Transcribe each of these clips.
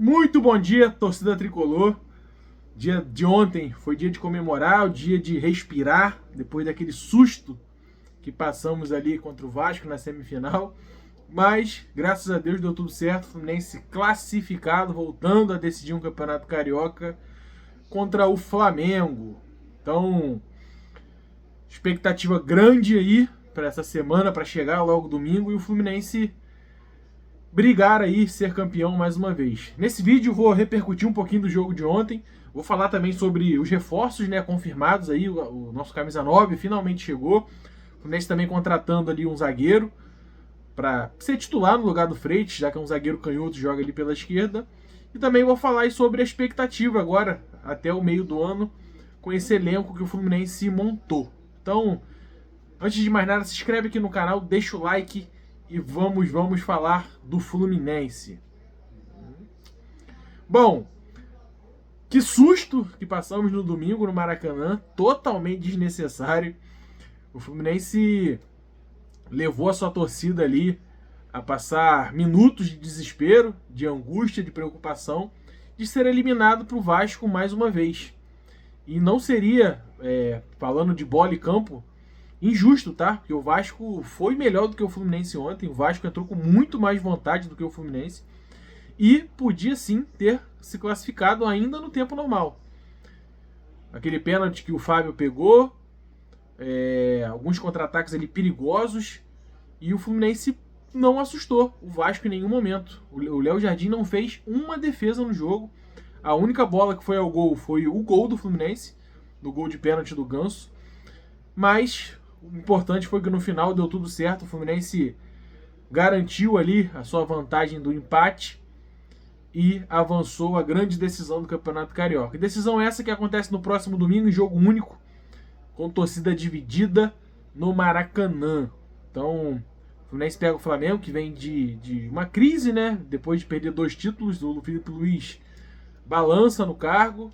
Muito bom dia, torcida tricolor. Dia de ontem foi dia de comemorar, o dia de respirar, depois daquele susto que passamos ali contra o Vasco na semifinal. Mas, graças a Deus, deu tudo certo. O Fluminense classificado, voltando a decidir um campeonato carioca contra o Flamengo. Então, expectativa grande aí para essa semana, para chegar logo domingo e o Fluminense brigar aí, ser campeão mais uma vez. Nesse vídeo vou repercutir um pouquinho do jogo de ontem, vou falar também sobre os reforços, né, confirmados aí, o nosso camisa 9 finalmente chegou, o Fluminense também contratando ali um zagueiro para ser titular no lugar do Freitas, já que é um zagueiro canhoto, joga ali pela esquerda, e também vou falar aí sobre a expectativa agora, até o meio do ano, com esse elenco que o Fluminense montou. Então, antes de mais nada, se inscreve aqui no canal, deixa o like e vamos falar do Fluminense. Bom, que susto que passamos no domingo no Maracanã, totalmente desnecessário. O Fluminense levou a sua torcida ali a passar minutos de desespero, de angústia, de preocupação, de ser eliminado para o Vasco mais uma vez. E não seria, falando de bola e campo, injusto, tá? Porque o Vasco foi melhor do que o Fluminense ontem. O Vasco entrou com muito mais vontade do que o Fluminense. E podia sim ter se classificado ainda no tempo normal. Aquele pênalti que o Fábio pegou, alguns contra-ataques ali perigosos. E o Fluminense não assustou o Vasco em nenhum momento. O Léo Jardim não fez uma defesa no jogo. A única bola que foi ao gol foi o gol do Fluminense, do gol de pênalti do Ganso. Mas o importante foi que no final deu tudo certo. O Fluminense garantiu ali a sua vantagem do empate e avançou a grande decisão do Campeonato Carioca. E decisão essa que acontece no próximo domingo em jogo único, com torcida dividida no Maracanã. Então, o Fluminense pega o Flamengo, que vem de uma crise, né? Depois de perder 2 títulos, o Felipe Luiz balança no cargo.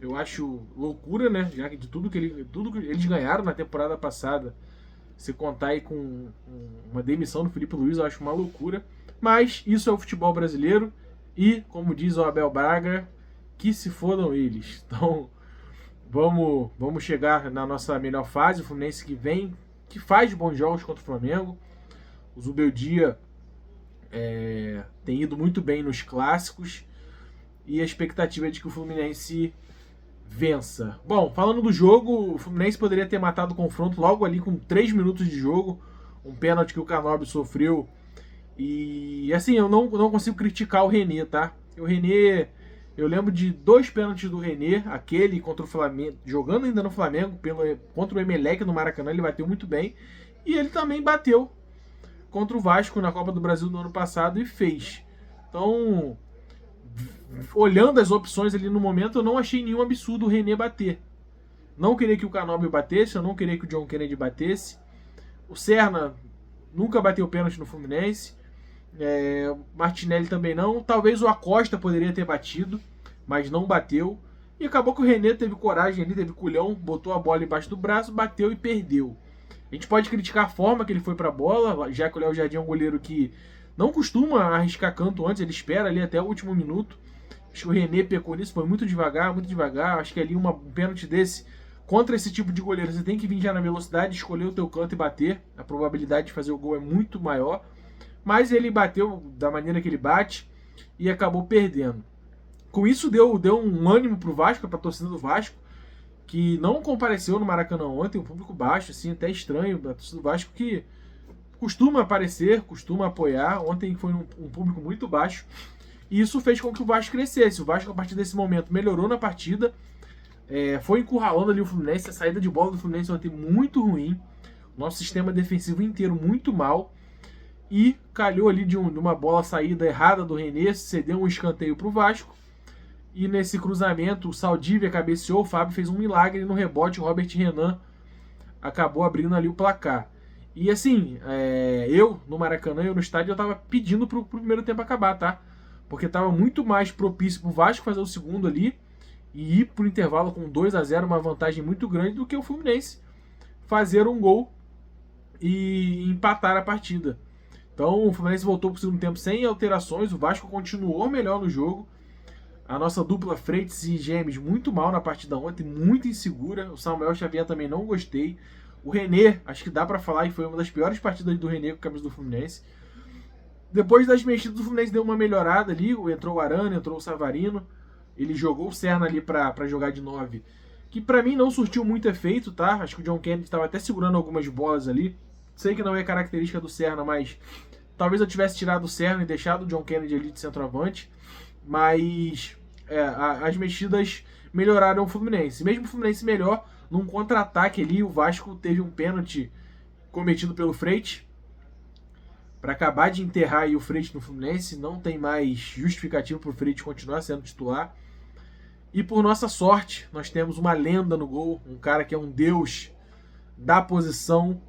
Eu acho loucura, né? Já que de tudo que eles ganharam na temporada passada, se contar aí com uma demissão do Felipe Luiz, eu acho uma loucura. Mas isso é o futebol brasileiro e, como diz o Abel Braga, que se fodam eles. Então, vamos chegar na nossa melhor fase. O Fluminense que faz bons jogos contra o Flamengo. O Zubeldia tem ido muito bem nos clássicos e a expectativa é de que o Fluminense vença. Bom, falando do jogo, o Fluminense poderia ter matado o confronto logo ali com 3 minutos de jogo, um pênalti que o Canóbio sofreu. E assim, eu não consigo criticar o René, tá? O René, eu lembro de 2 pênaltis do René, aquele contra o Flamengo, jogando ainda no Flamengo, contra o Emelec no Maracanã, ele bateu muito bem. E ele também bateu contra o Vasco na Copa do Brasil no ano passado e fez. Então, olhando as opções ali no momento, eu não achei nenhum absurdo o René bater. Não queria que o Canóbio batesse, eu não queria que o John Kennedy batesse. O Serna nunca bateu pênalti no Fluminense. O Martinelli também não. Talvez o Acosta poderia ter batido, mas não bateu. E acabou que o René teve coragem ali, teve culhão, botou a bola embaixo do braço, bateu e perdeu. A gente pode criticar a forma que ele foi para a bola, já que o Léo Jardim é um goleiro que não costuma arriscar canto antes, ele espera ali até o último minuto. Acho que o René pecou nisso, foi muito devagar, muito devagar. Acho que ali um pênalti desse, contra esse tipo de goleiro, você tem que vir já na velocidade, escolher o teu canto e bater. A probabilidade de fazer o gol é muito maior. Mas ele bateu da maneira que ele bate e acabou perdendo. Com isso deu um ânimo pro Vasco, pra torcida do Vasco, que não compareceu no Maracanã ontem, um público baixo, assim, até estranho, a torcida do Vasco que costuma aparecer, costuma apoiar. Ontem foi um público muito baixo. E isso fez com que o Vasco crescesse. O Vasco, a partir desse momento, melhorou na partida. Foi encurralando ali o Fluminense. A saída de bola do Fluminense ontem muito ruim. O nosso sistema defensivo inteiro muito mal. E calhou ali de uma bola saída errada do René. Cedeu um escanteio para o Vasco. E nesse cruzamento, o Saldívia cabeceou. O Fábio fez um milagre. E no rebote, o Robert Renan acabou abrindo ali o placar. E assim, eu no Maracanã, eu no estádio, eu tava pedindo pro primeiro tempo acabar, tá? Porque estava muito mais propício para o Vasco fazer o segundo ali e ir para o intervalo com 2-0, uma vantagem muito grande, do que o Fluminense fazer um gol e empatar a partida. Então o Fluminense voltou para o segundo tempo sem alterações, o Vasco continuou melhor no jogo. A nossa dupla Freitas e Gemes muito mal na partida ontem, muito insegura. O Samuel Xavier também não gostei. O René, acho que dá para falar que foi uma das piores partidas do René com a camisa do Fluminense. Depois das mexidas do Fluminense deu uma melhorada ali, entrou o Arana, entrou o Savarino. Ele jogou o Serna ali para jogar de 9, que para mim não surtiu muito efeito, tá? Acho que o John Kennedy estava até segurando algumas bolas ali. Sei que não é característica do Serna, mas talvez eu tivesse tirado o Serna e deixado o John Kennedy ali de centroavante. Mas as mexidas melhoraram o Fluminense. Mesmo o Fluminense melhor, num contra-ataque ali, o Vasco teve um pênalti cometido pelo Freitas para acabar de enterrar aí o Freitas no Fluminense. Não tem mais justificativo para o Freitas continuar sendo titular. E por nossa sorte, nós temos uma lenda no gol, um cara que é um deus da posição.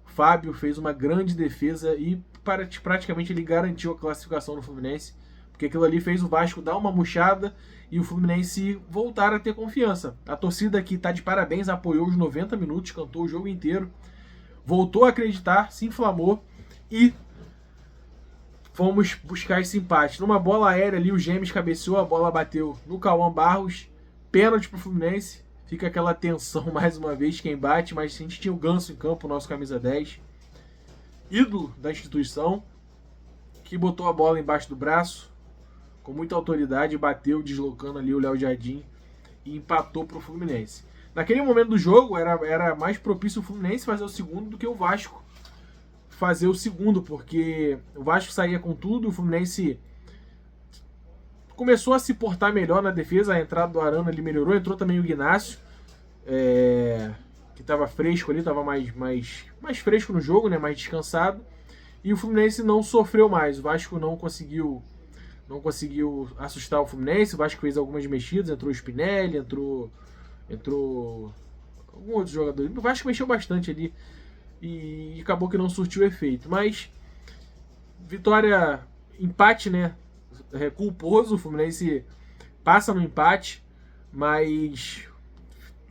O Fábio fez uma grande defesa e praticamente ele garantiu a classificação no Fluminense, porque aquilo ali fez o Vasco dar uma murchada e o Fluminense voltar a ter confiança. A torcida aqui está de parabéns, apoiou os 90 minutos, cantou o jogo inteiro, voltou a acreditar, se inflamou e fomos buscar esse empate. Numa bola aérea ali, o Gemes cabeceou, a bola bateu no Cauã Barros, pênalti pro Fluminense. Fica aquela tensão mais uma vez, quem bate, mas a gente tinha o Ganso em campo, nosso camisa 10, ídolo da instituição, que botou a bola embaixo do braço, com muita autoridade, bateu deslocando ali o Léo Jardim e empatou pro Fluminense. Naquele momento do jogo, era mais propício o Fluminense fazer o segundo do que o Vasco fazer o segundo, porque o Vasco saía com tudo, o Fluminense começou a se portar melhor na defesa, a entrada do Arana ali melhorou, entrou também o Ignacio, que estava fresco ali, estava mais fresco no jogo, né, mais descansado, e o Fluminense não sofreu mais, o Vasco não conseguiu assustar o Fluminense, o Vasco fez algumas mexidas, entrou o Spinelli, entrou algum outro jogador, o Vasco mexeu bastante ali, e acabou que não surtiu efeito. Mas vitória, empate, né? Culposo, o Fluminense passa no empate, mas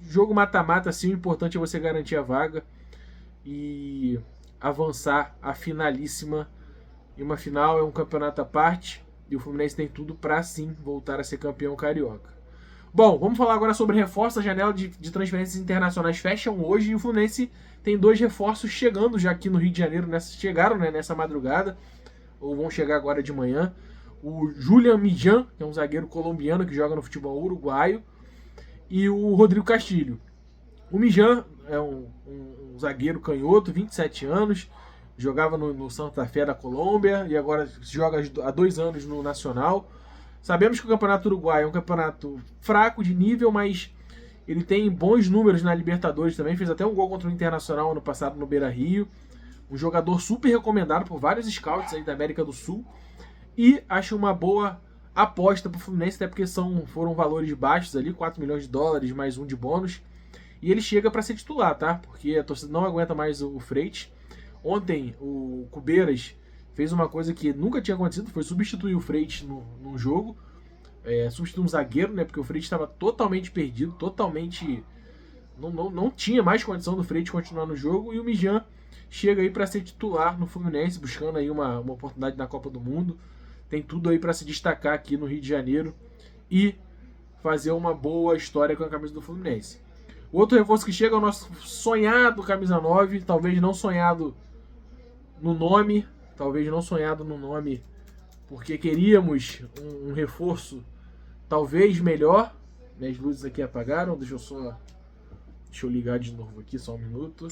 jogo mata-mata, assim, o importante é você garantir a vaga e avançar a finalíssima. E uma final é um campeonato à parte e o Fluminense tem tudo para sim voltar a ser campeão carioca. Bom, vamos falar agora sobre reforços. A janela de transferências internacionais fecham hoje e o Fluminense tem 2 reforços chegando já aqui no Rio de Janeiro. Chegaram, né, nessa madrugada, ou vão chegar agora de manhã. O Julian Mijan, que é um zagueiro colombiano que joga no futebol uruguaio, e o Rodrigo Castilho. O Mijan é um zagueiro canhoto, 27 anos, jogava no Santa Fé da Colômbia e agora joga há 2 anos no Nacional. Sabemos que o Campeonato Uruguai é um campeonato fraco de nível, mas ele tem bons números na Libertadores também. Fez até um gol contra o Internacional ano passado no Beira-Rio. Um jogador super recomendado por vários scouts aí da América do Sul. E acho uma boa aposta para o Fluminense, até porque foram valores baixos ali, 4 milhões de dólares mais um de bônus. E ele chega para ser titular, tá? Porque a torcida não aguenta mais o Freitas. Ontem o Cubeiras fez uma coisa que nunca tinha acontecido, foi substituir o Freitas no jogo. Substituir um zagueiro, né? Porque o Freitas estava totalmente perdido, totalmente... Não tinha mais condição do Freitas continuar no jogo. E o Mijan chega aí para ser titular no Fluminense, buscando aí uma oportunidade na Copa do Mundo. Tem tudo aí para se destacar aqui no Rio de Janeiro e fazer uma boa história com a camisa do Fluminense. O outro reforço que chega é o nosso sonhado camisa 9, talvez não sonhado no nome, porque queríamos um reforço talvez melhor. Minhas luzes aqui apagaram, deixa eu ligar de novo aqui, só um minuto.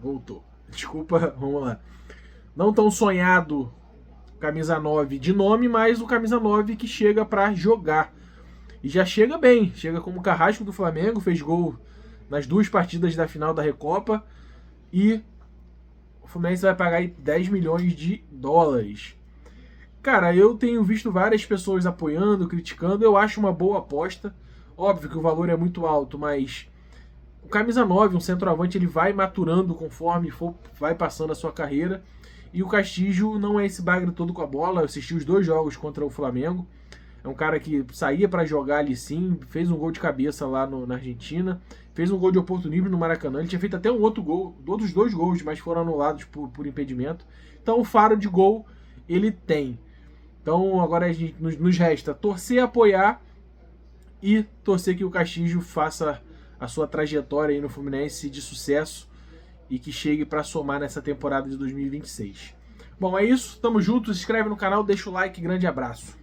Voltou. Desculpa, vamos lá. Não tão sonhado camisa 9 de nome, mas o camisa 9 que chega para jogar. E já chega bem. Chega como Carrasco do Flamengo, fez gol nas 2 partidas da final da Recopa. E o Fluminense vai pagar aí 10 milhões de dólares. Cara, eu tenho visto várias pessoas apoiando, criticando. Eu acho uma boa aposta. Óbvio que o valor é muito alto, mas o camisa 9, um centroavante, ele vai maturando conforme vai passando a sua carreira. E o Castillo não é esse bagre todo com a bola. Eu assisti os 2 jogos contra o Flamengo. É um cara que saía para jogar ali sim, fez um gol de cabeça lá na Argentina, fez um gol de oportunismo no Maracanã. Ele tinha feito até um outro gol, outros 2 gols, mas foram anulados por impedimento. Então o faro de gol ele tem. Então agora a gente nos resta torcer, apoiar e torcer que o Castillo faça a sua trajetória aí no Fluminense de sucesso e que chegue para somar nessa temporada de 2026. Bom, é isso, tamo junto, se inscreve no canal, deixa o like, grande abraço.